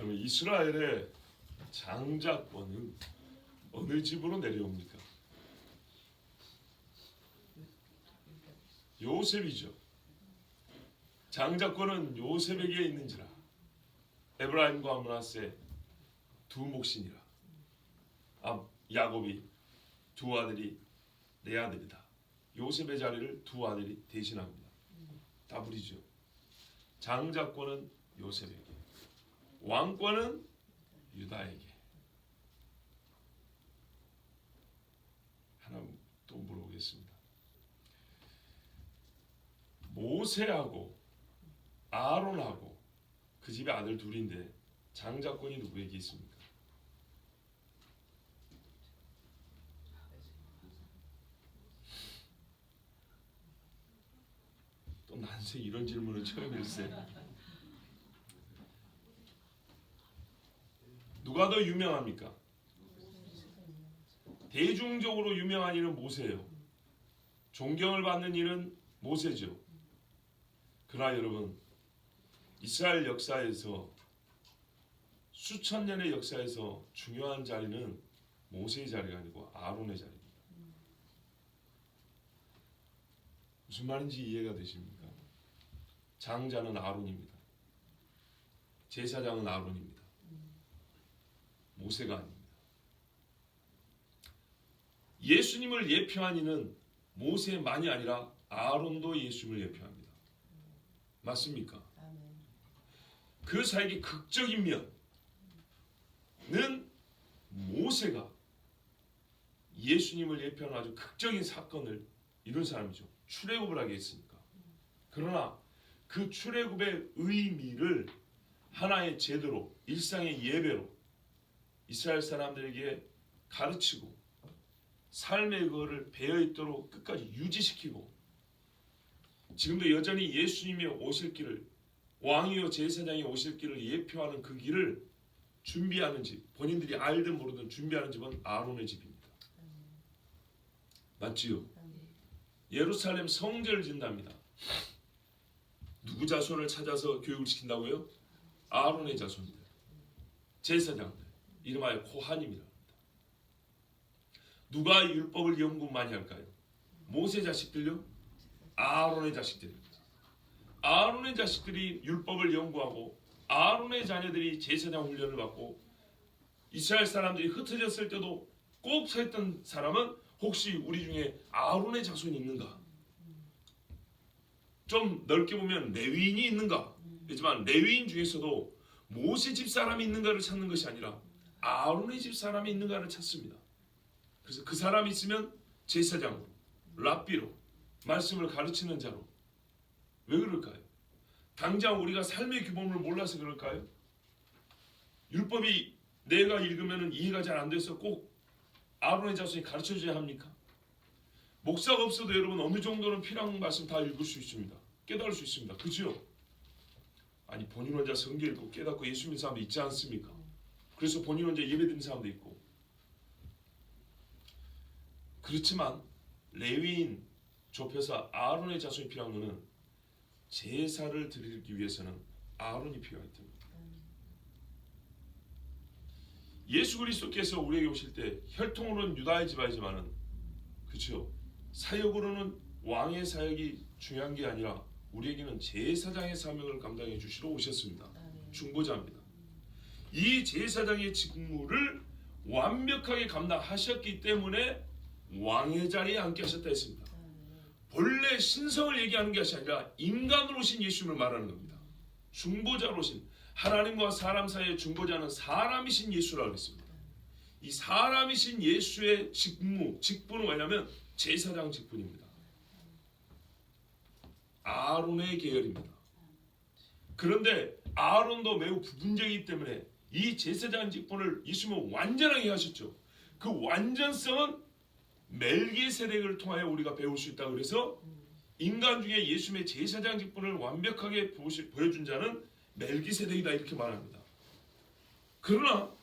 그러면 이스라엘의 장자권은 어느 집으로 내려옵니까? 요셉이죠. 장자권은 요셉에게 있는지라. 에브라임과 므낫세 두 몫이니라. 야곱이 두 아들이 내 아들이다. 요셉의 자리를 두 아들이 대신합니다. 더블이죠. 장자권은 요셉에게, 왕권은 유다에게. 하나 또 물어보겠습니다. 모세하고 아론하고 그 집의 아들 둘인데 장자권이 누구에게 있습니까? 또 난세 이런 질문은 처음일세. 누가 더 유명합니까? 대중적으로 유명한 이는 모세예요. 존경을 받는 이는 모세죠. 그러나 여러분, 이스라엘 역사에서 수천 년의 역사에서 중요한 자리는 모세의 자리가 아니고 아론의 자리입니다. 무슨 말인지 이해가 되십니까? 장자는 아론입니다. 제사장은 아론입니다. 모세가 아닙니다. 예수님을 예표한 이는 모세만이 아니라 아론도 예수님을 예표합니다. 맞습니까? 그 사이의 극적인 면은 모세가 예수님을 예표하는 아주 극적인 사건을 이룬 사람이죠. 출애굽을 하게 했으니까. 그러나 그 출애굽의 의미를 하나의 제도로, 일상의 예배로 이스라엘 사람들에게 가르치고 삶의 그거를 배어있도록 끝까지 유지시키고, 지금도 여전히 예수님이 오실 길을, 왕이요 제사장이 오실 길을 예표하는 그 길을 준비하는 집, 본인들이 알든 모르든 준비하는 집은 아론의 집입니다. 맞지요? 예루살렘 성전을 짓답니다. 누구 자손을 찾아서 교육을 시킨다고요? 아론의 자손들, 제사장들, 이름하여 코하님이라 합니다. 누가 율법을 연구 많이 할까요? 모세 자식들요? 아론의 자식들입니다. 아론의 자식들이 율법을 연구하고 아론의 자녀들이 제사장 훈련을 받고 이스라엘 사람들이 흩어졌을 때도 꼭 서 있던 사람은 혹시 우리 중에 아론의 자손이 있는가? 좀 넓게 보면 레위인이 있는가? 하지만 레위인 중에서도 모세 집 사람이 있는가를 찾는 것이 아니라 아론의 집 사람이 있는가를 찾습니다. 그래서 그 사람이 있으면 제사장으로, 랍비로, 말씀을 가르치는 자로. 왜 그럴까요? 당장 우리가 삶의 규범을 몰라서 그럴까요? 율법이 내가 읽으면 이해가 잘 안 돼서 꼭 아론의 자손이 가르쳐줘야 합니까? 목사가 없어도 여러분 어느 정도는 필요한 말씀 다 읽을 수 있습니다. 깨달을 수 있습니다. 그죠? 아니 본인 혼자 성경 읽고 깨닫고 예수 믿는 사람도 있지 않습니까? 그래서 본인 혼자 예배 드리는 사람도 있고. 그렇지만 레위인 좁혀서 아론의 자손이 필요한 것은 제사를 드리기 위해서는 아론이 필요하기 때문입니다. 예수 그리스도께서 우리에게 오실 때 혈통으로는 유다의 집안이지만은, 그렇죠? 사역으로는 왕의 사역이 중요한 게 아니라 우리에게는 제사장의 사명을 감당해 주시러 오셨습니다. 중보자입니다. 이 제사장의 직무를 완벽하게 감당하셨기 때문에 왕의 자리에 앉게 하셨다 했습니다. 본래 신성을 얘기하는 것이 아니라 인간으로 오신 예수님을 말하는 겁니다. 중보자로 오신, 하나님과 사람 사이의 중보자는 사람이신 예수라고 했습니다. 이 사람이신 예수의 직분은 뭐냐면 제사장 직분입니다. 아론의 계열입니다. 그런데 아론도 매우 부분적이기 때문에 이 제사장 직분을 예수님은 완전하게 하셨죠. 그 완전성은 멜기세덱을 통하여 우리가 배울 수 있다고 그래서 인간 중에 예수님의 제사장 직분을 완벽하게 보여준 자는 멜기세덱이다 이렇게 말합니다. 그러나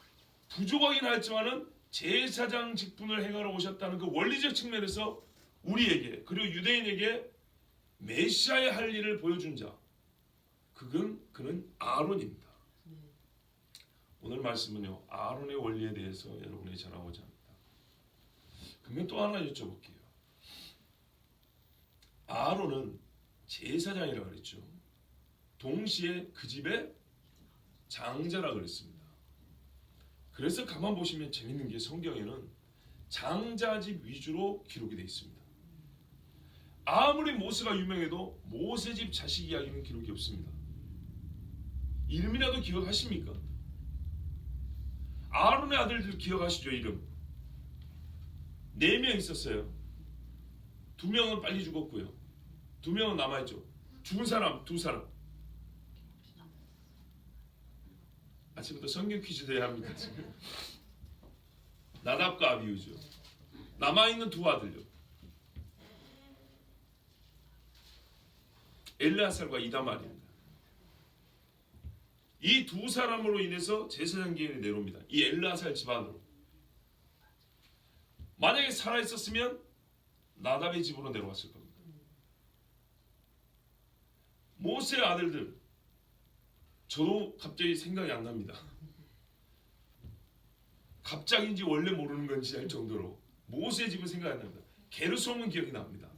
부족하긴 하지만은 제사장 직분을 행하러 오셨다는 그 원리적 측면에서 우리에게 그리고 유대인에게 메시아의 할 일을 보여준 자, 그는 아론입니다. 오늘 말씀은요, 아론의 원리에 대해서 여러분에게 전하고자 합니다. 그러면 또 하나 여쭤볼게요. 아론은 제사장이라고 그랬죠. 동시에 그 집의 장자라고 그랬습니다. 그래서 가만 보시면 재밌는 게 성경에는 장자집 위주로 기록이 되어 있습니다. 아무리 모세가 유명해도 모세 집 자식 이야기는 기록이 없습니다. 이름이라도 기억하십니까? 아론의 아들들 기억하시죠? 이름 4명 있었어요. 2명은 빨리 죽었고요. 2명은 남아있죠. 죽은 사람 2사람. 아침부터 성경 퀴즈 돼야 합니다. 지금. 나답과 아비후죠. 남아있는 2 아들요. 엘르아살과 이다말입니다. 이 2 사람으로 인해서 제사장 기능이 내려옵니다. 이 엘르아살 집안으로. 만약에 살아있었으면 나답의 집으로 내려왔을 겁니다. 모세의 아들들, 저도 갑자기 생각이 안 납니다. 갑자기인지 원래 모르는 건지 할 정도로 모세의 집은 생각이 안 납니다. 게르솜은 기억이 납니다.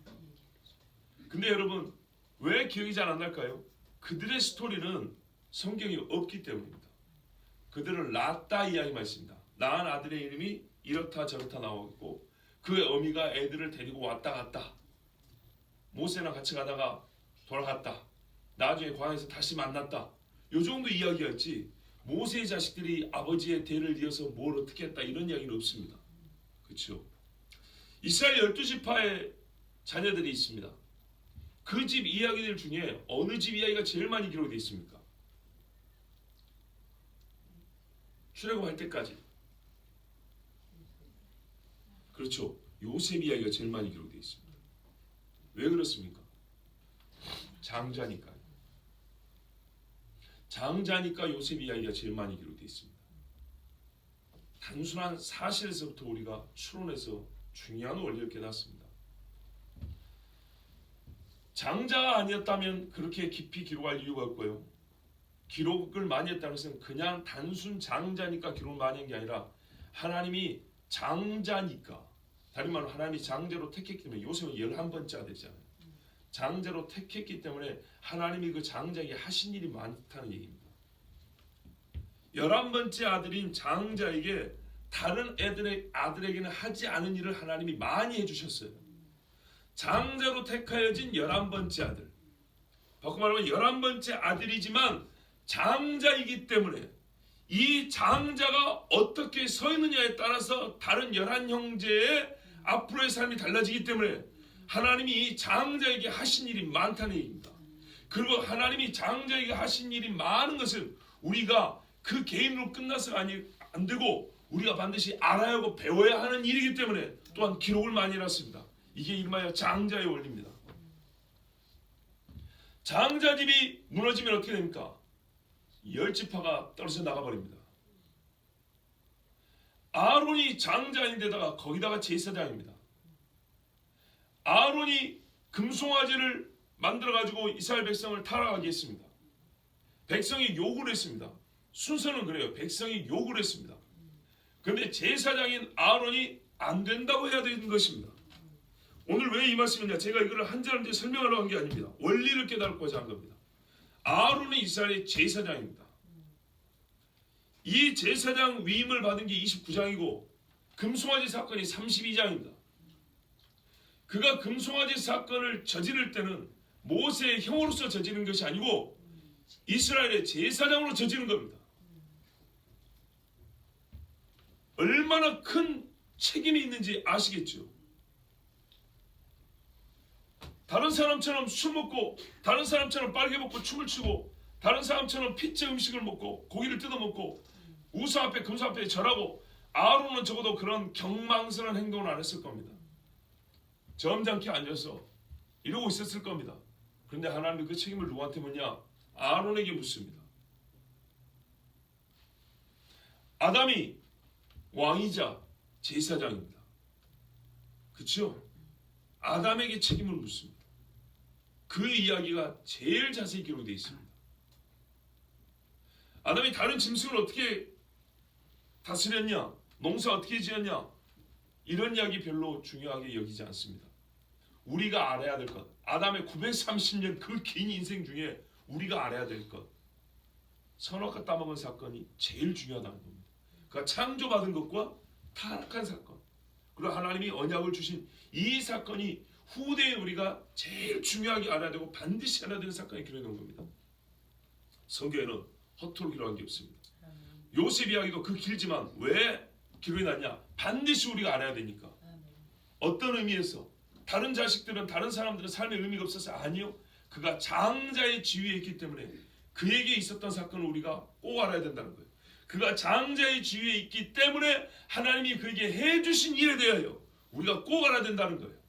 근데 여러분 왜 기억이 잘 안 날까요? 그들의 스토리는 성경이 없기 때문입니다. 그들은 낳았다 이야기만 있습니다. 낳은 아들의 이름이 이렇다 저렇다 나오고 그 어미가 애들을 데리고 왔다 갔다. 모세랑 같이 가다가 돌아갔다. 나중에 광야에서 다시 만났다. 요 정도 이야기였지 모세의 자식들이 아버지의 대를 이어서 뭘 어떻게 했다 이런 이야기는 없습니다. 그렇죠? 이스라엘 12지파의 자녀들이 있습니다. 그 집 이야기들 중에 어느 집 이야기가 제일 많이 기록되어 있습니까? 출애굽할 때까지. 그렇죠. 요셉 이야기가 제일 많이 기록되어 있습니다. 왜 그렇습니까? 장자니까요. 장자니까 요셉 이야기가 제일 많이 기록되어 있습니다. 단순한 사실에서부터 우리가 추론해서 중요한 원리를 깨닫습니다. 장자가 아니었다면 그렇게 깊이 기록할 이유가 없고요. 기록을 많이 했다는 것은 그냥 단순 장자니까 기록을 많이 한 게 아니라 하나님이 장자니까, 다른 말로 하나님이 장자로 택했기 때문에 요셉은 11번째 아들이잖아요. 장자로 택했기 때문에 하나님이 그 장자에게 하신 일이 많다는 얘기입니다. 11번째 아들인 장자에게 다른 아들에게는 하지 않은 일을 하나님이 많이 해주셨어요. 장자로 택하여진 11번째 아들. 바꿔 말하면 11번째 아들이지만 장자이기 때문에 이 장자가 어떻게 서 있느냐에 따라서 다른 11형제의 앞으로의 삶이 달라지기 때문에 하나님이 이 장자에게 하신 일이 많다는 얘기입니다. 그리고 하나님이 장자에게 하신 일이 많은 것은 우리가 그 개인으로 끝나서가 안 되고 우리가 반드시 알아야 하고 배워야 하는 일이기 때문에 또한 기록을 많이 해놨습니다. 이게 이름하여 장자의 원리입니다. 장자집이 무너지면 어떻게 됩니까? 10지파가 떨어져 나가버립니다. 아론이 장자인데다가 거기다가 제사장입니다. 아론이 금송아지를 만들어가지고 이스라엘 백성을 타락하게 했습니다. 백성이 욕을 했습니다. 순서는 그래요. 백성이 욕을 했습니다. 그런데 제사장인 아론이 안 된다고 해야 되는 것입니다. 오늘 왜 이 말씀이냐? 제가 이걸 한 절 한 절 설명하려고 한 게 아닙니다. 원리를 깨달고자 한 겁니다. 아론은 이스라엘의 제사장입니다. 이 제사장 위임을 받은 게 29장이고 금송아지 사건이 32장입니다. 그가 금송아지 사건을 저지를 때는 모세의 형으로서 저지른 것이 아니고 이스라엘의 제사장으로 저지른 겁니다. 얼마나 큰 책임이 있는지 아시겠죠? 다른 사람처럼 술 먹고 다른 사람처럼 빨개 먹고 춤을 추고 다른 사람처럼 피째 음식을 먹고 고기를 뜯어먹고 우상 앞에 금상 앞에 절하고 아론은 적어도 그런 경망스러운 행동을 안 했을 겁니다. 점잖게 앉아서 이러고 있었을 겁니다. 그런데 하나님이 그 책임을 누구한테 묻냐? 아론에게 묻습니다. 아담이 왕이자 제사장입니다. 그렇죠? 아담에게 책임을 묻습니다. 그 이야기가 제일 자세히 기록되어 있습니다. 아담이 다른 짐승을 어떻게 다스렸냐? 농사 어떻게 지었냐? 이런 이야기 별로 중요하게 여기지 않습니다. 우리가 알아야 될 것, 아담의 930년 그 긴 인생 중에 우리가 알아야 될 것, 선악과 따먹은 사건이 제일 중요하다는 겁니다. 그러니까 창조받은 것과 타락한 사건, 그리고 하나님이 언약을 주신 이 사건이 후대에 우리가 제일 중요하게 알아야 되고 반드시 알아야 되는 사건이 기록된 겁니다. 성경에는 허투루 기록한 게 없습니다. 요셉 이야기도 그 길지만 왜 기록이 났냐? 반드시 우리가 알아야 되니까. 어떤 의미에서? 다른 자식들은, 다른 사람들은 삶의 의미가 없어서? 아니요. 그가 장자의 지위에 있기 때문에 그에게 있었던 사건을 우리가 꼭 알아야 된다는 거예요. 그가 장자의 지위에 있기 때문에 하나님이 그에게 해주신 일에 대하여 우리가 꼭 알아야 된다는 거예요.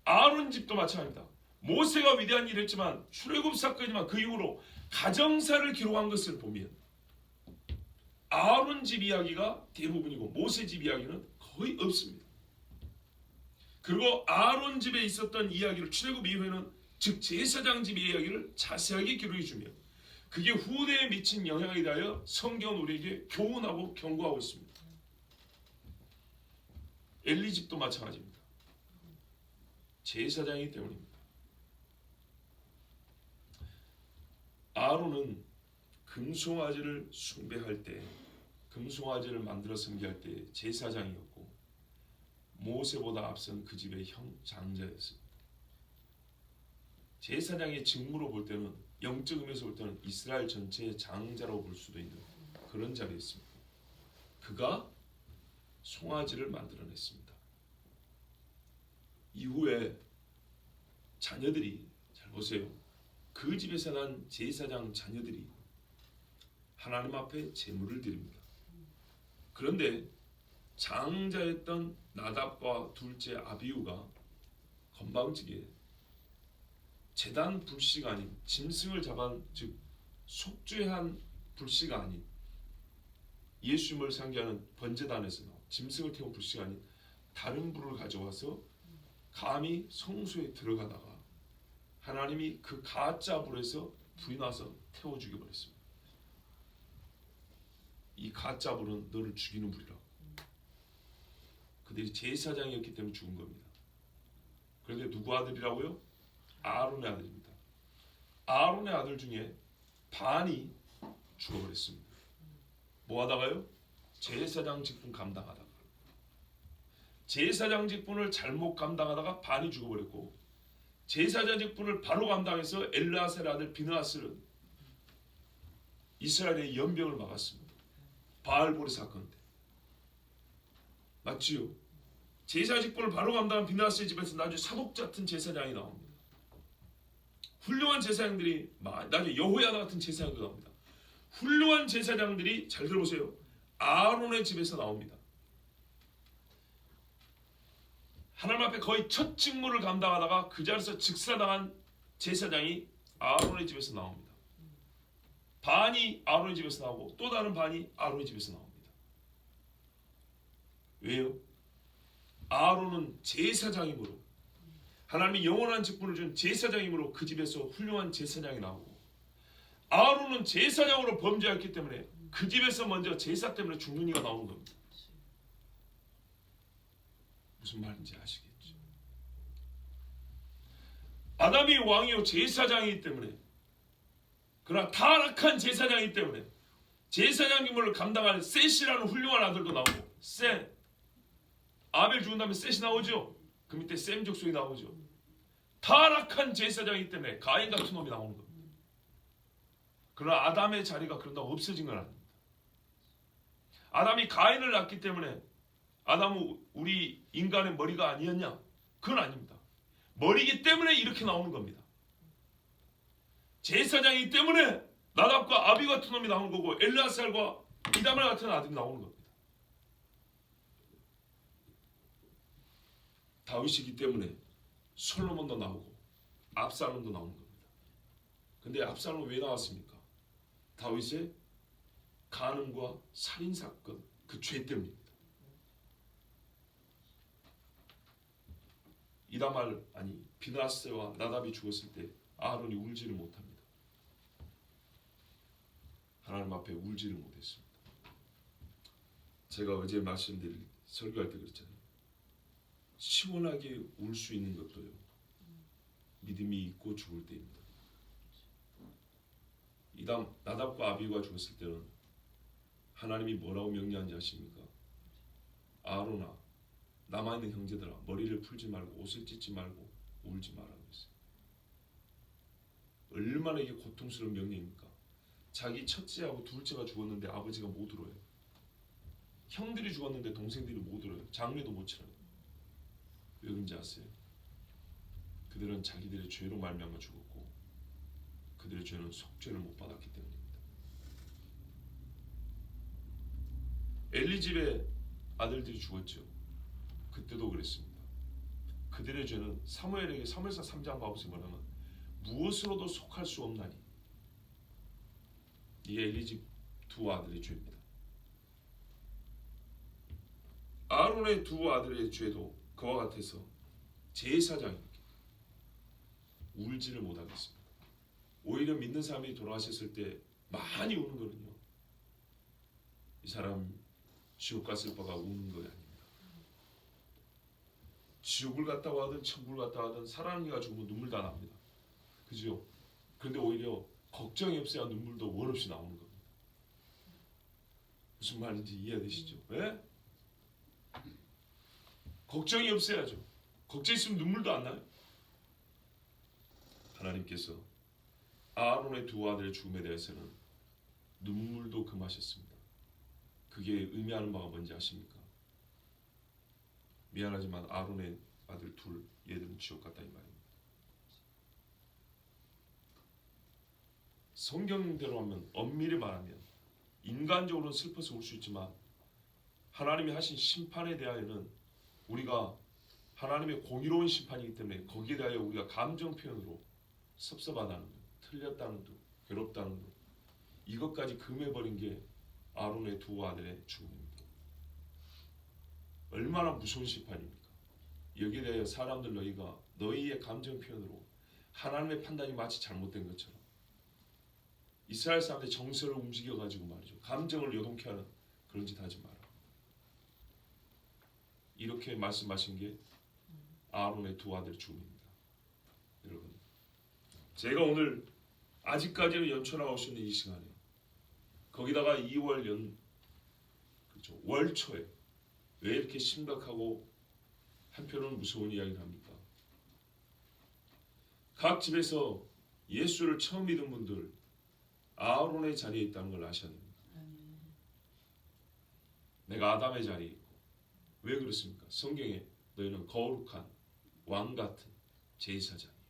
아론 집도 마찬가지입니다. 모세가 위대한 일을 했지만 출애굽 사건이지만 그 이후로 가정사를 기록한 것을 보면 아론 집 이야기가 대부분이고 모세 집 이야기는 거의 없습니다. 그리고 아론 집에 있었던 이야기를 출애굽 이후에는 즉 제사장 집의 이야기를 자세하게 기록해 주며 그게 후대에 미친 영향에 대하여 성경은 우리에게 교훈하고 경고하고 있습니다. 엘리 집도 마찬가지입니다. 제사장이기 때문입니다. 아론은 금송아지를 숭배할 때, 금송아지를 만들어 섬기할 때 제사장이었고 모세보다 앞선 그 집의 형 장자였습니다. 제사장의 직무로 볼 때는, 영적 의미에서 볼 때는 이스라엘 전체의 장자라고 볼 수도 있는 그런 자리였습니다. 그가 송아지를 만들어냈습니다. 이후에 자녀들이, 잘 보세요, 그 집에서 난 제사장 자녀들이 하나님 앞에 제물을 드립니다. 그런데 장자였던 나답과 둘째 아비후가 건방지게 제단 불씨가 아닌, 짐승을 잡은, 즉 속죄한 불씨가 아닌, 예수님을 상기하는 번제단에서 짐승을 태운 불씨가 아닌 다른 불을 가져와서 감히 성소에 들어가다가 하나님이 그 가짜 불에서 불이 나서 태워 죽여버렸습니다. 이 가짜 불은 너를 죽이는 불이라고. 그들이 제사장이었기 때문에 죽은 겁니다. 그런데 누구 아들이라고요? 아론의 아들입니다. 아론의 아들 중에 반이 죽어버렸습니다. 뭐 하다가요? 제사장 직분 감당하다가. 제사장 직분을 잘못 감당하다가 반이 죽어버렸고, 제사장 직분을 바로 감당해서 엘르아셀 아들 비느하스는 이스라엘의 연병을 막았습니다. 바알보리 사건 때. 맞지요? 제사 직분을 바로 감당한 비느하스의 집에서 나중에 사독 같은 제사장이 나옵니다. 훌륭한 제사장들이, 나중에 여호야다 같은 제사장도 나옵니다. 훌륭한 제사장들이, 잘 들어보세요, 아론의 집에서 나옵니다. 하나님 앞에 거의 첫 직무를 감당하다가 그 자리에서 즉사당한 제사장이 아론의 집에서 나옵니다. 반이 아론의 집에서 나오고 또 다른 반이 아론의 집에서 나옵니다. 왜요? 아론은 제사장이므로, 하나님이 영원한 직분을 준 제사장이므로 그 집에서 훌륭한 제사장이 나오고, 아론은 제사장으로 범죄했기 때문에 그 집에서 먼저 제사 때문에 죽는 이가 나오는 겁니다. 무슨 말인지 아시겠죠? 아담이 왕이요 제사장이기 때문에, 그러나 타락한 제사장이기 때문에 제사장 임무를 감당할 셋이라는 훌륭한 아들도 나오고, 셋, 아벨 죽은 다음에 셋이 나오죠. 그 밑에 셈 족속이 나오죠. 타락한 제사장이기 때문에 가인 같은 놈이 나오는 겁니다. 그러나 아담의 자리가 그런다고 없어진 건 아닙니다. 아담이 가인을 낳기 때문에 아담은 우리 인간의 머리가 아니었냐? 그건 아닙니다. 머리이기 때문에 이렇게 나오는 겁니다. 제사장이기 때문에 나답과 아비 같은 놈이 나오는 거고, 엘르아살과 이다말 같은 아들이 나오는 겁니다. 다윗이기 때문에 솔로몬도 나오고 압살롬도 나오는 겁니다. 근데 압살롬은 왜 나왔습니까? 다윗의 간음과 살인 사건, 그 죄 때문입니다. 이다말, 아니 비느하스와 나답이 죽었을 때 아론이 울지를 못합니다. 하나님 앞에 울지를 못했습니다. 제가 어제 말씀드릴 설교할 때 그랬잖아요. 시원하게 울 수 있는 것도요, 믿음이 있고 죽을 때입니다. 이담 나답과 아비후가 죽었을 때는 하나님이 뭐라고 명령한지 아십니까? 아론아, 남아있는 형제들아, 머리를 풀지 말고 옷을 찢지 말고 울지 말라고 했어요. 얼마나 이게 고통스러운 명령입니까? 자기 첫째하고 둘째가 죽었는데 아버지가 못 울어요. 형들이 죽었는데 동생들이 못 울어요. 장례도 못 치러요. 왜 그런지 아세요? 그들은 자기들의 죄로 말미암아 죽었고 그들의 죄는 속죄를 못 받았기 때문입니다. 엘리 집의 아들들이 죽었죠. 그때도 그랬습니다. 그들의 죄는 사무엘에게 사무엘상 3장 가보세요. 뭐냐면 무엇으로도 속할 수 없나니. 이게 엘리 집 두 아들의 죄입니다. 아론의 두 아들의 죄도 그와 같아서 제사장이에게 울지를 못하겠습니다. 오히려 믿는 사람이 돌아가셨을 때 많이 우는 거는요, 이 사람 지옥 갔을 바가 우는 거야. 지옥을 갔다고 하든 천국을 갔다고 하든 사랑하는 이가 죽으면 눈물 다 납니다. 그죠? 그런데 오히려 걱정이 없어야 눈물도 원 없이 나오는 겁니다. 무슨 말인지 이해되시죠? 왜? 걱정이 없어야죠. 걱정 있으면 눈물도 안 나요. 하나님께서 아론의 두 아들의 죽음에 대해서는 눈물도 금하셨습니다. 그게 의미하는 바가 뭔지 아십니까? 미안하지만 아론의 아들 둘, 얘들은 지옥 갔다 이 말입니다. 성경대로 하면, 엄밀히 말하면 인간적으로는 슬퍼서 울 수 있지만 하나님이 하신 심판에 대하여는 우리가 하나님의 공의로운 심판이기 때문에 거기에 대하여 우리가 감정 표현으로 섭섭하다는 것, 틀렸다는 것, 괴롭다는 것, 이것까지 금해버린 게 아론의 두 아들의 죽음입니다. 얼마나 무서운 심판입니까? 여기에 대하여 사람들 너희가 너희의 감정 표현으로 하나님의 판단이 마치 잘못된 것처럼 이스라엘 사람들의 정서를 움직여가지고 말이죠, 감정을 요동케 하는 그런 짓 하지 마라. 이렇게 말씀하신 게 아론의 두 아들의 죽음입니다. 여러분, 제가 오늘 아직까지는 연초나올 수 있는 이 시간에 거기다가 2월 그렇죠, 월초에 왜 이렇게 심각하고 한편으로는 무서운 이야기를 합니까? 각 집에서 예수를 처음 믿은 분들 아론의 자리에 있다는 걸 아셔야 됩니다. 내가 아담의 자리에 있고. 왜 그렇습니까? 성경에 너희는 거룩한 왕 같은 제사장이에요.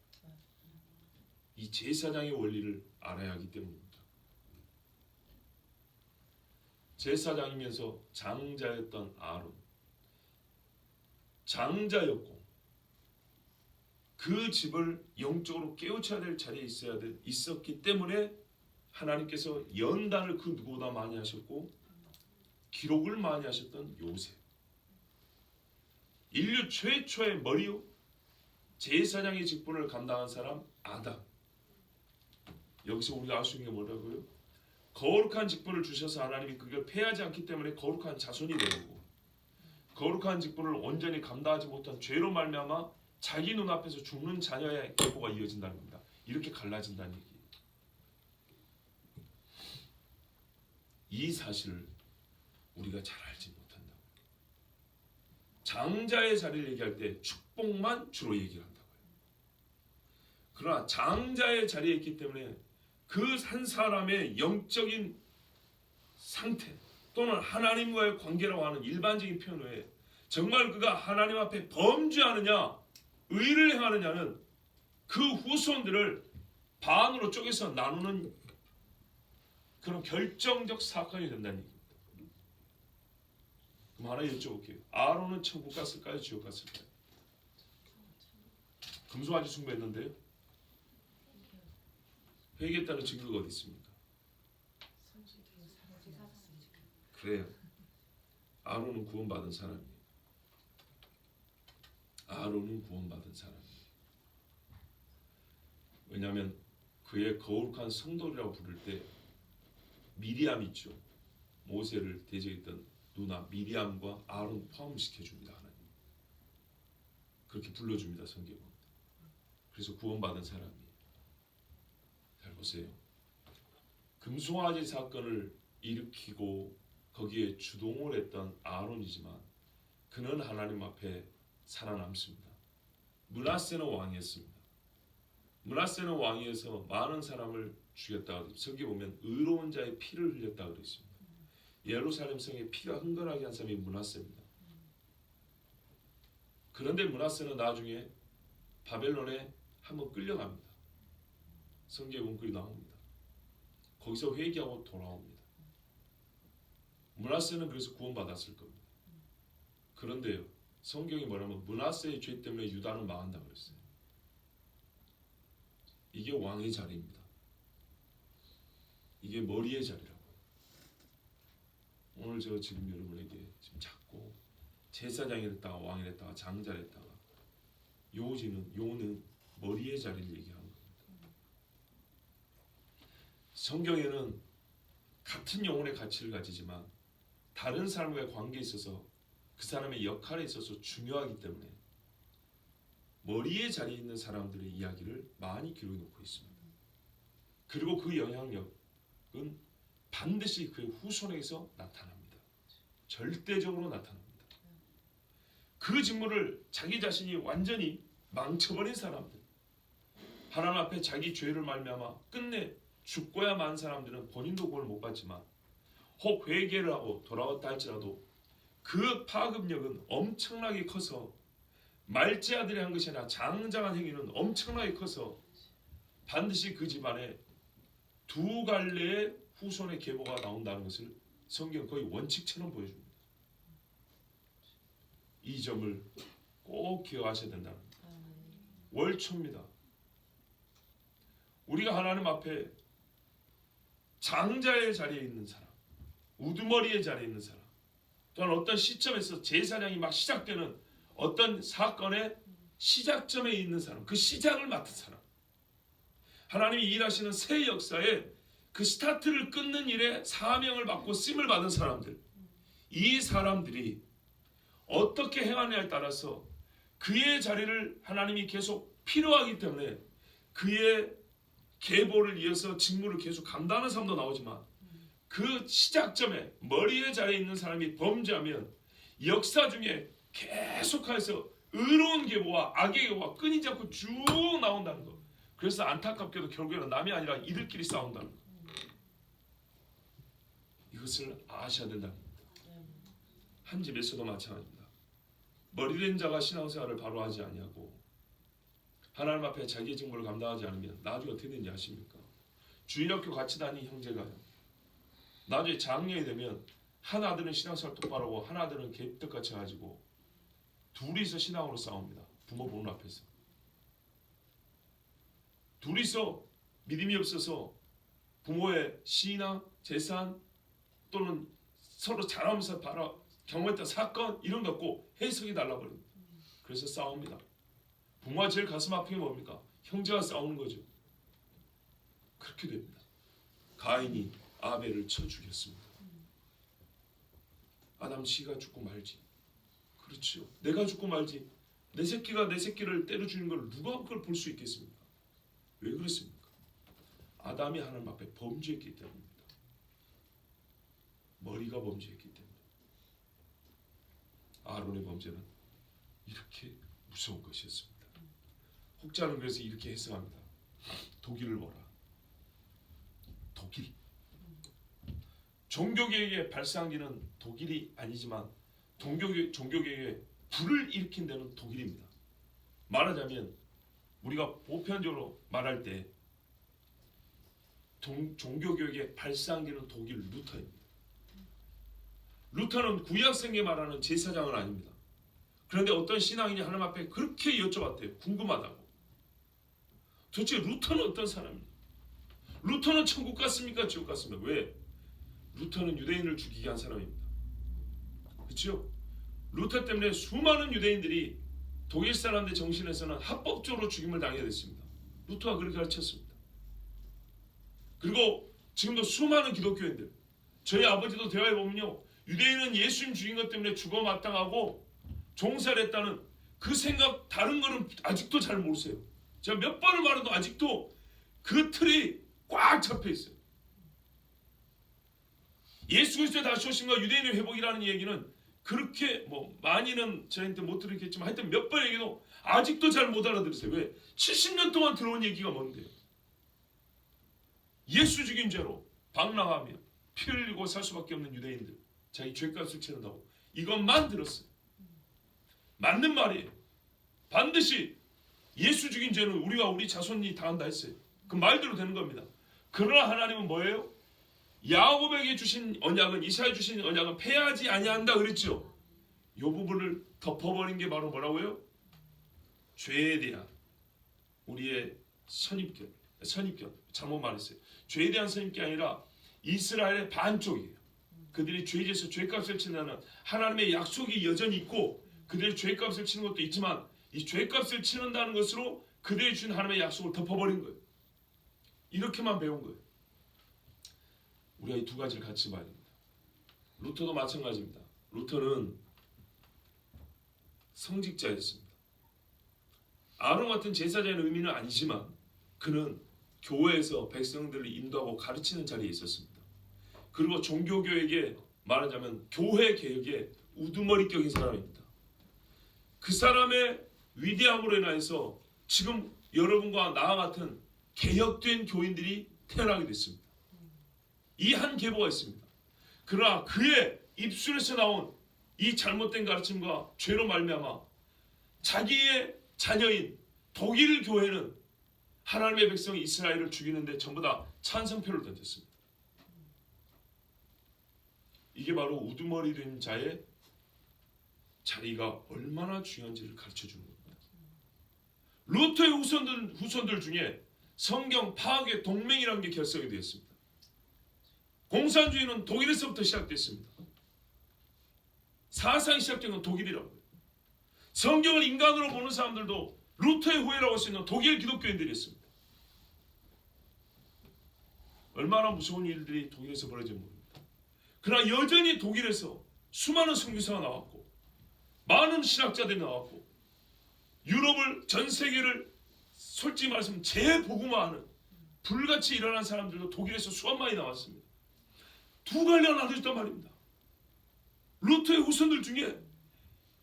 이 제사장의 원리를 알아야 하기 때문입니다. 제사장이면서 장자였던 아론, 장자였고 그 집을 영적으로 깨우쳐야 될 자리에 있었기 때문에 하나님께서 연단을 그 누구보다 많이 하셨고 기록을 많이 하셨던 요셉, 인류 최초의 머리요 제사장의 직분을 감당한 사람 아담. 여기서 우리가 알 수 있는 게 뭐라고요? 거룩한 직분을 주셔서 하나님이 그걸 폐하지 않기 때문에 거룩한 자손이 되고, 거룩한 직분을 온전히 감당하지 못한 죄로 말미암아 자기 눈앞에서 죽는 자녀의 계보가 이어진다는 겁니다. 이렇게 갈라진다는 얘기예요. 이 사실을 우리가 잘 알지 못한다. 장자의 자리를 얘기할 때 축복만 주로 얘기를 한다고요. 그러나 장자의 자리에 있기 때문에 그 한 사람의 영적인 상태 또는 하나님과의 관계라고 하는 일반적인 표현 외에 정말 그가 하나님 앞에 범죄하느냐 의를 행하느냐는 그 후손들을 반으로 쪼개서 나누는 그런 결정적 사건이 된다는 얘기입니다. 그럼 하나 여쭤볼게요. 아론은 천국 갔을까요? 지옥 갔을까요? 금송아지 숭배했는데요. 회개했다는 증거가 어디 있습니까? 그래요. 아론은 구원받은 사람이에요. 아론은 구원받은 사람이에요. 왜냐하면 그의 거룩한 성도라고 부를 때 미리암 있죠. 모세를 대적했던 누나 미리암과 아론 포함시켜 줍니다. 하나님 그렇게 불러줍니다. 성경은. 그래서 구원받은 사람이 잘 보세요. 금송아지 사건을 일으키고 거기에 주동을 했던 아론이지만 그는 하나님 앞에 살아남습니다. 므낫세는 왕이었습니다. 므낫세는 왕이어서 많은 사람을 죽였다. 성경에 보면 의로운 자의 피를 흘렸다 그랬습니다. 예루살렘 성에 피가 흥건하게 한 사람이 므낫세입니다. 그런데 므낫세는 나중에 바벨론에 한번 끌려갑니다. 성경에 문구리 나옵니다. 거기서 회개하고 돌아옵니다. 므낫세는 그래서 구원받았을 겁니다. 그런데요, 성경이 뭐냐면 므낫세의 죄 때문에 유다는 망한다 그랬어요. 이게 왕의 자리입니다. 이게 머리의 자리라고. 오늘 저 지금 여러분에게 지금 자꾸 제사장이 됐다가 왕이 됐다가 장자를 했다가 요는 머리의 자리를 얘기하는 겁니다. 성경에는 같은 영혼의 가치를 가지지만 다른 사람과의 관계에 있어서 그 사람의 역할에 있어서 중요하기 때문에 머리의 자리에 있는 사람들의 이야기를 많이 기록해 놓고 있습니다. 그리고 그 영향력은 반드시 그의 후손에게서 나타납니다. 절대적으로 나타납니다. 그 직무를 자기 자신이 완전히 망쳐버린 사람들, 하나님 앞에 자기 죄를 말미암아 끝내 죽고야 만 사람들은 본인도 그걸 못 받지만 혹 회개를 하고 돌아왔다 할지라도 그 파급력은 엄청나게 커서 말제 아들이 한 것이 아니라 장장한 행위는 엄청나게 커서 반드시 그 집안에 두 갈래의 후손의 계보가 나온다는 것을 성경 거의 원칙처럼 보여줍니다. 이 점을 꼭 기억하셔야 된다는 겁니다. 월초입니다. 우리가 하나님 앞에 장자의 자리에 있는 사람, 우두머리의 자리에 있는 사람, 또한 어떤 시점에서 제사장이 막 시작되는 어떤 사건의 시작점에 있는 사람, 그 시작을 맡은 사람, 하나님이 일하시는 새 역사에 그 스타트를 끊는 일에 사명을 받고 쓰임을 받은 사람들, 이 사람들이 어떻게 행하느냐에 따라서 그의 자리를 하나님이 계속 필요하기 때문에 그의 계보를 이어서 직무를 계속 감당하는 사람도 나오지만 그 시작점에 머리의 자리에 있는 사람이 범죄하면 역사 중에 계속해서 의로운 계보와 악의 계보가 끊이지 않고 쭉 나온다는 것. 그래서 안타깝게도 결국에는 남이 아니라 이들끼리 싸운다는 것. 이것을 아셔야 된다는 겁니다. 한 집에서도 마찬가지입니다. 머리된 자가 신앙생활을 바로 하지 아니하고 하나님 앞에 자기의 직무를 감당하지 않으면 나중에 어떻게 되는지 아십니까? 주일학교 같이 다니는 형제가요, 나중에 장년이 되면 한 아들은 신앙생활 똑바로 하고 한 아들은 개떡같이 가지고 둘이서 신앙으로 싸웁니다. 부모 보는 앞에서. 둘이서 믿음이 없어서 부모의 신앙, 재산 또는 서로 잘하면서 바로 경험했던 사건 이런 거 갖고 해석이 달라버립니다. 그래서 싸웁니다. 부모가 제일 가슴 아픈 게 뭡니까? 형제가 싸우는 거죠. 그렇게 됩니다. 가인이 아벨을 쳐 죽였습니다. 아담 씨가 죽고 말지. 그렇죠. 내가 죽고 말지. 내 새끼가 내 새끼를 때려 죽이는 걸 누가 그걸 볼 수 있겠습니까? 왜 그렇습니까? 아담이 하나님 앞에 범죄했기 때문입니다. 머리가 범죄했기 때문에. 아론의 범죄는 이렇게 무서운 것이었습니다. 혹자는 그래서 이렇게 해석합니다. 독일을 보라. 독일. 종교개혁의 발상기는 독일이 아니지만 종교개혁에 불을 일으킨 데는 독일입니다. 말하자면 우리가 보편적으로 말할 때 종교개혁의 발상기는 독일 루터입니다. 루터는 구약성경에 말하는 제사장은 아닙니다. 그런데 어떤 신앙인이 하나님 앞에 그렇게 여쭤봤대요. 궁금하다고. 도대체 루터는 어떤 사람입니까? 루터는 천국 갔습니까? 지옥 갔습니까? 왜? 루터는 유대인을 죽이게 한 사람입니다. 그렇죠? 루터 때문에 수많은 유대인들이 독일 사람들 정신에서는 합법적으로 죽임을 당해야 됐습니다. 루터가 그렇게 가르쳤습니다. 그리고 지금도 수많은 기독교인들, 저희 아버지도 대화해 보면요, 유대인은 예수님 죽인 것 때문에 죽어 마땅하고 종살이 했다는 그 생각, 다른 거는 아직도 잘 모르세요. 제가 몇 번을 말해도 아직도 그 틀이 꽉 잡혀 있어요. 예수 그리스도의 다시 오심과 유대인의 회복이라는 얘기는 그렇게 뭐 많이는 저희한테 못 들었겠지만 하여튼 몇 번 얘기도 아직도 잘 못 알아들으세요. 왜? 70년 동안 들어온 얘기가 뭔데요? 예수 죽인 죄로 방랑하며 피 흘리고 살 수밖에 없는 유대인들, 자기 죄값을 치른다고 이것만 들었어요. 맞는 말이에요. 반드시 예수 죽인 죄는 우리와 우리 자손이 당한다 했어요. 그 말대로 되는 겁니다. 그러나 하나님은 뭐예요? 야곱에게 주신 언약은, 이스라엘 주신 언약은 폐하지 아니한다 그랬죠. 이 부분을 덮어버린 게 바로 뭐라고요? 죄에 대한 우리의 선입견 잘못 말했어요. 죄에 대한 선입견이 아니라 이스라엘의 반쪽이에요. 그들이 죄에서 죄값을 치는 하나님의 약속이 여전히 있고 그들의 죄값을 치는 것도 있지만 이 죄값을 치른다는 것으로 그들이 준 하나님의 약속을 덮어버린 거예요. 이렇게만 배운 거예요. 우리가 이 두 가지를 같이 봐야 됩니다. 루터도 마찬가지입니다. 루터는 성직자였습니다. 아론 같은 제사장의 의미는 아니지만 그는 교회에서 백성들을 인도하고 가르치는 자리에 있었습니다. 그리고 종교교육에 말하자면 교회 개혁의 우두머리격인 사람입니다. 그 사람의 위대함으로 인해서 지금 여러분과 나와 같은 개혁된 교인들이 태어나게 됐습니다. 이 한 계보가 있습니다. 그러나 그의 입술에서 나온 이 잘못된 가르침과 죄로 말미암아 자기의 자녀인 독일 교회는 하나님의 백성 이스라엘을 죽이는데 전부 다 찬성표를 던졌습니다. 이게 바로 우두머리 된 자의 자리가 얼마나 중요한지를 가르쳐주는 겁니다. 루터의 후손들 중에 성경 파악의 동맹이라는 게 결성이 되었습니다. 공산주의는 독일에서부터 시작됐습니다. 사상이 시작된 건 독일이라고요. 성경을 인간으로 보는 사람들도 루터의 후예라고 할 수 있는 독일 기독교인들이었습니다. 얼마나 무서운 일들이 독일에서 벌어진 모릅니다. 그러나 여전히 독일에서 수많은 선교사가 나왔고 많은 신학자들이 나왔고 유럽을, 전 세계를 솔직히 말하면 재복음화하는 불같이 일어난 사람들도 독일에서 수万많이 나왔습니다. 두 갈래가 나눠졌단 말입니다. 루터의 후손들 중에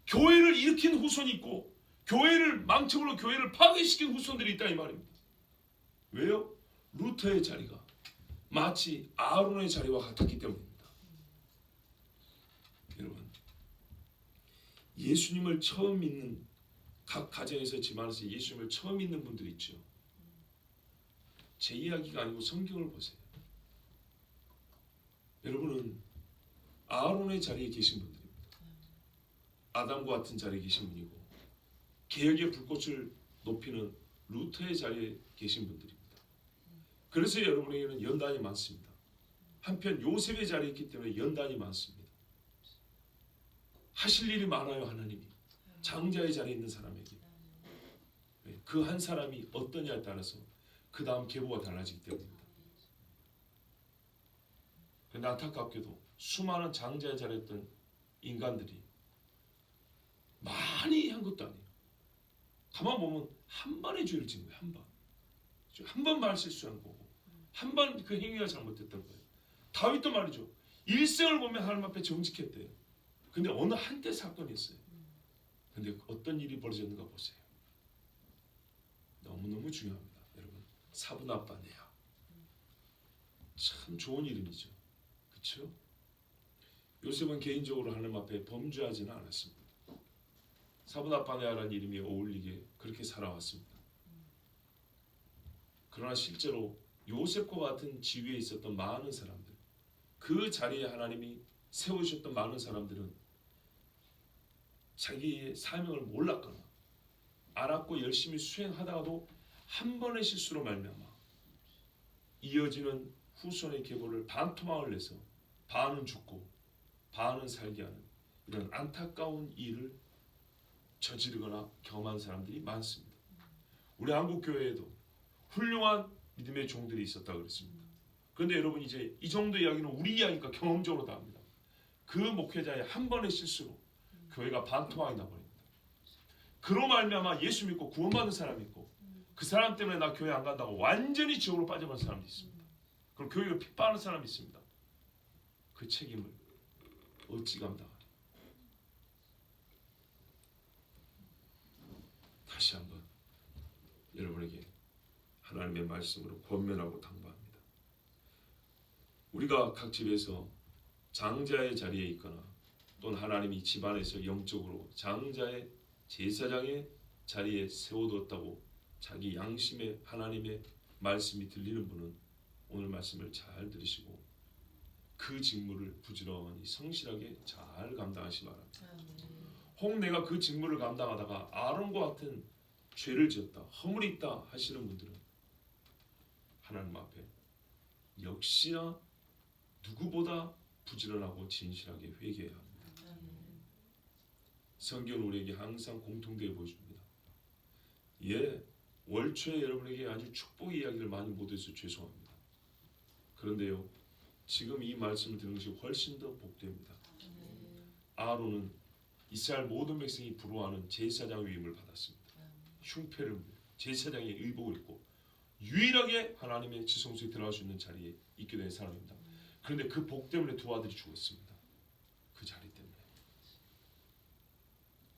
교회를 일으킨 후손이 있고 교회를 망쳐으로 교회를 파괴시킨 후손들이 있다 이 말입니다. 왜요? 루터의 자리가 마치 아론의 자리와 같았기 때문입니다. 여러분, 예수님을 처음 믿는 각 가정에서 집안에서 예수님을 처음 믿는 분들이 있죠. 제 이야기가 아니고 성경을 보세요. 여러분은 아론의 자리에 계신 분들입니다. 아담과 같은 자리에 계신 분이고 개혁의 불꽃을 높이는 루터의 자리에 계신 분들입니다. 그래서 여러분에게는 연단이 많습니다. 한편 요셉의 자리에 있기 때문에 연단이 많습니다. 하실 일이 많아요. 하나님이 장자의 자리에 있는 사람에게 그 한 사람이 어떠냐에 따라서 그 다음 계보가 달라지기 때문입니다. 그런데 안타깝게도 수많은 장자의 자리에 있던 인간들이 많이 한 것도 아니에요. 가만 보면 한 번의 죄를 지은 거예요. 한 번 말 실수한 거고 한 번 그 행위가 잘못됐던 거예요. 다윗도 말이죠. 일생을 보면 하나님 앞에 정직했대요. 근데 어느 한때 사건이 있어요. 근데 어떤 일이 벌어졌는가 보세요. 너무너무 중요합니다. 여러분, 사브나바네아 참 좋은 이름이죠. 그렇죠? 요셉은 개인적으로 하나님 앞에 범죄하지는 않았습니다. 사브나바네아라는 이름이 어울리게 그렇게 살아왔습니다. 그러나 실제로 요셉과 같은 지위에 있었던 많은 사람들, 그 자리에 하나님이 세우셨던 많은 사람들은 자기의 사명을 몰랐거나 알았고 열심히 수행하다가도 한 번의 실수로 말미암아 이어지는 후손의 계보를 반토막을 내서 반은 죽고 반은 살게 하는 이런 안타까운 일을 저지르거나 경험한 사람들이 많습니다. 우리 한국교회에도 훌륭한 믿음의 종들이 있었다고 그랬습니다. 그런데 여러분 이제 이 정도 이야기는 우리 이야기니까 경험적으로 다 합니다. 그 목회자의 한 번의 실수로 교회가 반토막이 나버립니다. 그로 말미암아 예수 믿고 구원받은 사람이 있고 그 사람 때문에 나 교회 안 간다고 완전히 지옥으로 빠져버린 사람도 있습니다. 그럼 교회를 핍박하는 사람이 있습니다. 그 책임을 어찌 감당하냐. 다시 한번 여러분에게 하나님의 말씀으로 권면하고 당부합니다. 우리가 각 집에서 장자의 자리에 있거나 또는 하나님이 집안에서 영적으로 장자의 제사장의 자리에 세워두었다고 자기 양심에 하나님의 말씀이 들리는 분은 오늘 말씀을 잘 들으시고 그 직무를 부지런히 성실하게 잘 감당하시 바랍니다. 혹 내가 그 직무를 감당하다가 아론과 같은 죄를 지었다, 허물이 있다 하시는 분들은 하나님 앞에 역시나 누구보다 부지런하고 진실하게 회개해야 합니다. 성경은 우리에게 항상 공통되게 보여줍니다. 예, 월초에 여러분에게 아주 축복의 이야기를 많이 못해서 죄송합니다. 그런데요, 지금 이 말씀을 듣는 것이 훨씬 더 복됩니다. 아론은 이스라엘 모든 백성이 부러워하는 제사장 위임을 받았습니다. 흉패를 제사장의 의복을 입고 유일하게 하나님의 지성소에 들어갈 수 있는 자리에 있게 된 사람입니다. 그런데 그 복 때문에 두 아들이 죽었습니다. 그 자리 때문에.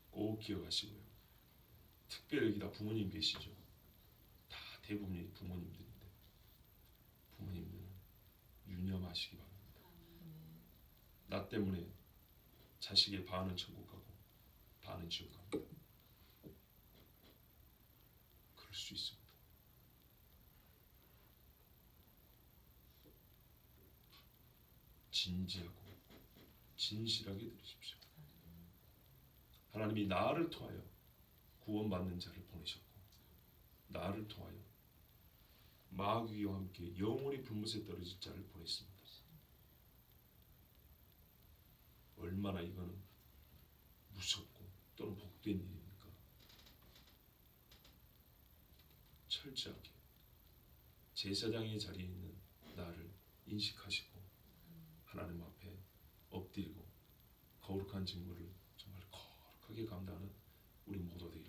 꼭 기억하시고요. 특별히 여기 다 부모님 계시죠. 다 대부분이 부모님들인데 부모님들은 유념하시기 바랍니다. 나 때문에 자식의 반은 천국 가고 반은 지옥 갑니다. 그럴 수 있습니다. 진지하고 진실하게 들으십시오. 하나님이 나를 통하여 구원받는 자를 보내셨고 나를 통하여 마귀와 함께 영원히 불못에 떨어질 자를 보냈습니다. 얼마나 이거는 무섭고 또는 복된 일입니까? 철저하게 제사장의 자리에 있는 나를 인식하시고 하나님 앞에 엎드리고 거룩한 직무를 정말 거룩하게 감당하는 우리 모두 되기를